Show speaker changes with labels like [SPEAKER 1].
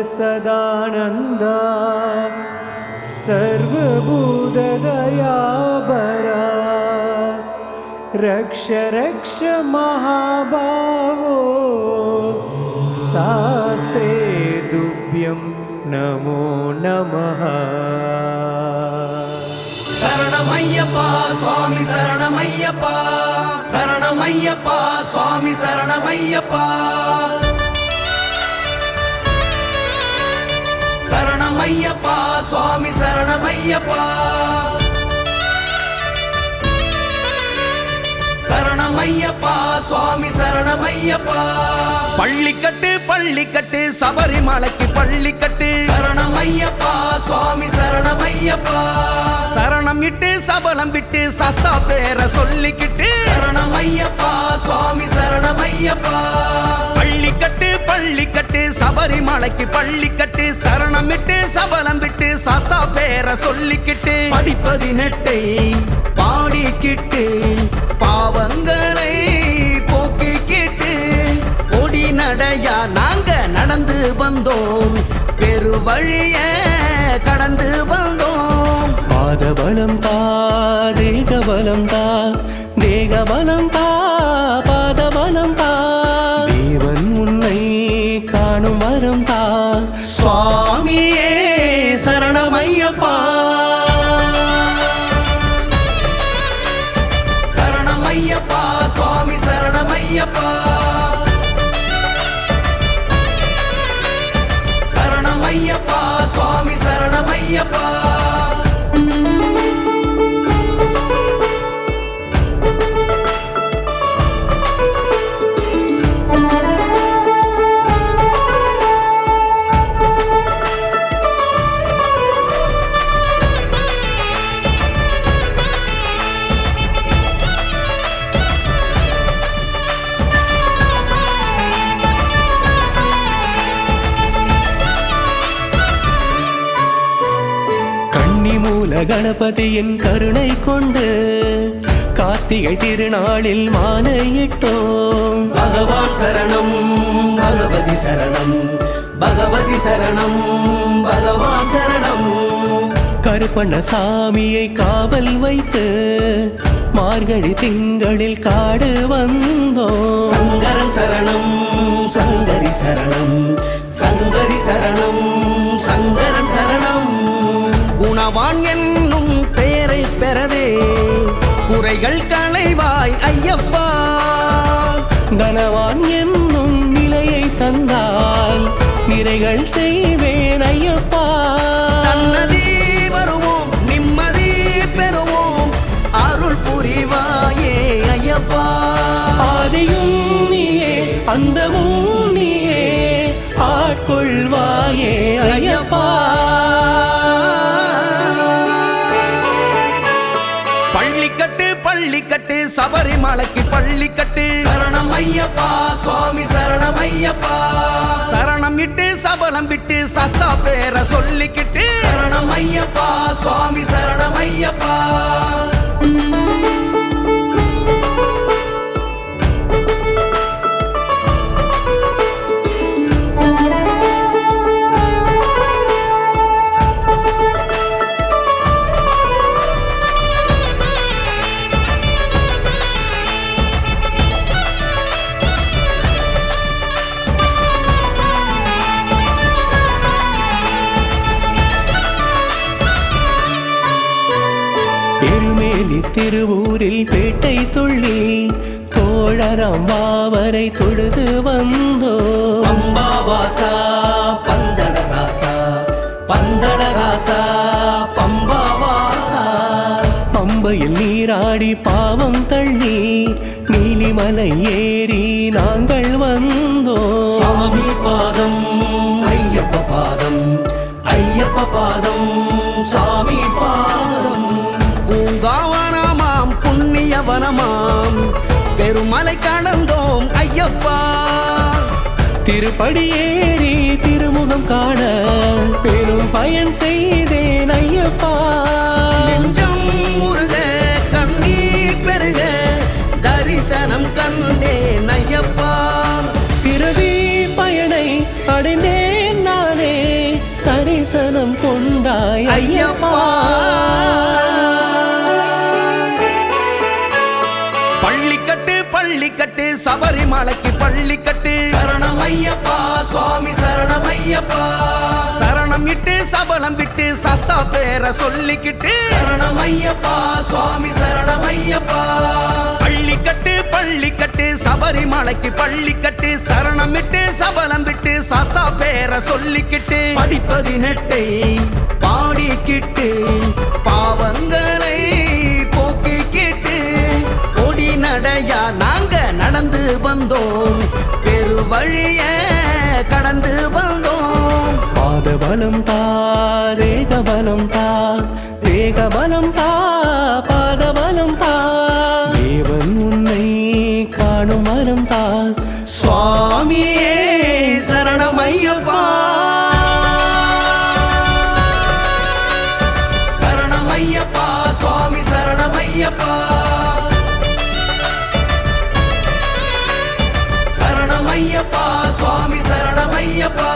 [SPEAKER 1] सदानन्दा सर्वभूतदयाबरा रक्ष रक्ष महाबाहो शास्त्रे तुभ्यं नमो नमः।
[SPEAKER 2] शरणमय्यप्पा स्वामी शरणमय्यप्पा शरणमय्यप्पा स्वामी शरणमय्यप्पा शरणमय्यप्पा स्वामी शरणमय्यप्पा शरणमय्यप्पा स्वामी शरणमय्यप्पा पल्लिकट्टु पल्लिकट्टु सबरिमलैक्कु पल्लिकट्टु शरणमय्यप्पा स्वामी शरणमय्यप्पा शरणम इट्टु सबलम विट्टु सस्ता पेर सोल्लिकिट्टु शरणमय्यप्पा स्वामी शरणमय्यप्पा पल्लिकट्टु पल्लिकट्टु सबरिमलैक्कु पल्लिकट्टु शरणम इट्टु सबलम विट्टु सस्ता पेर सोल्लिकिट्टु படிப்பதினெட்டை பாடிக்கிட்டு பாவங்களை போக்கிக்கிட்டு ஓடி நடையா நாங்க நடந்து வந்தோம் பெருவழிய கடந்து வந்தோம்
[SPEAKER 1] பாதபலம் தா தேகபலம் தா தேகபலம் தா பாதபலம் தா தேவன் உன்னை காணும் வரம் தா
[SPEAKER 2] சுவாமியே சரணமய்யப்பா शरणमय्यप्पा स्वामी शरणमय्यप्पा शरणमय्यप्पा स्वामी शरणमय्यप्पा
[SPEAKER 1] கணபதியின் கருணை கொண்டு கார்த்திகை திருநாளில் மாலையிட்டோம்.
[SPEAKER 2] பகவான் சரணம் பகவதி சரணம் பகவதி சரணம் பகவான் சரணம்.
[SPEAKER 1] கருப்பண்ண சாமியை காவல் வைத்து மார்கழி திங்களில் காடு வந்தோம்.
[SPEAKER 2] சங்கரன் சரணம் சங்கரி சரணம் சங்கரி சரணம் சங்கரன் சரணம். குணவான் என்னும் பெயரை பெறவே குறைகள் களைவாய் ஐயப்பா.
[SPEAKER 1] தனவான் என்னும் நிலையை தந்தால் நிறைகள் செய்வேன் ஐயப்பா.
[SPEAKER 2] சன்னதி வருவோம் நிம்மதி பெறுவோம் அருள் புரிவாயே ஐயப்பா.
[SPEAKER 1] ஆதியும் நீயே அந்தமும் நீயே ஆட்கொள்வாயே ஐயப்பா.
[SPEAKER 2] பள்ளிக்கட்டு பள்ளிக்கட்டு சபரிமலைக்கு பள்ளிக்கட்டு. சரணம் ஐயப்பா சுவாமி சரணம் ஐயப்பா. சரணம் இட்டு சபலம் விட்டு சஸ்தா பேர சொல்லிக்கிட்டு. சரணம் ஐயப்பா சுவாமி சரணம் ஐயப்பா.
[SPEAKER 1] எருமேலி திருவூரில் பேட்டை துள்ளி தோழரம் வாவரை தொழுது வந்தோ.
[SPEAKER 2] பம்பாவாசா பந்தளராசா பந்தளராசா பம்பாவாசா.
[SPEAKER 1] பம்பையில் நீராடி பாவம் தள்ளி நீலிமலை ஏறி நாங்கள் வந்தோ.
[SPEAKER 2] சாமி பாதம் ஐயப்ப பாதம் ஐயப்ப பாதம் சாமி பாதம். பூங்காவனமாம் புண்ணியவனமாம் பெருமலை கடந்தோம் ஐயப்பா.
[SPEAKER 1] திருப்படி ஏறி திருமுகம் காண பெரும் பயன் செய்தேன் ஐயப்பா.
[SPEAKER 2] நெஞ்சம் முருக கண்ணீர் பெருக தரிசனம் கண்டேன் ஐயப்பா.
[SPEAKER 1] பிறவி பயனை அடைந்தேன் நானே தருவாய் ஐயப்பா.
[SPEAKER 2] பள்ளிக்கட்டு பள்ளிக்கட்டு சபரிமலைக்கு பள்ளிக்கட்டு
[SPEAKER 1] சரணம் ஐயப்பா சுவாமி சரணம் ஐயப்பா.
[SPEAKER 2] சரணம் இட்டு சபலம் விட்டு சஸ்தா பேர சொல்லிக்கிட்டு
[SPEAKER 1] சரணம் ஐயப்பா சுவாமி சரணம் ஐயப்பா.
[SPEAKER 2] பள்ளிக்கட்டு பள்ளிக்கட்டு சபரிமலைக்கு பள்ளிக்கட்டு சரணம் விட்டு சபலம் விட்டு சஸ்தா பேர சொல்லிக்கிட்டு படிப்பதினெட்டை பாடிக்கிட்டு பாவங்களை போக்கிக்கிட்டு கொடி நடையா நாங்க நடந்து வந்தோம், பெருவழிய கடந்து வந்தோம்.
[SPEAKER 1] பாதபலம் தா ரேகபலம் தா ரேகபலம் தா பாதபலம் தா. தேவன் உன்னை காணும் மரம் தா சுவாமியே சரணம் ஐயப்பா. சரணம் ஐயப்பா சுவாமி சரணம் ஐயப்பா. சரணம் ஐயப்பா சுவாமி சரணம் ஐயப்பா.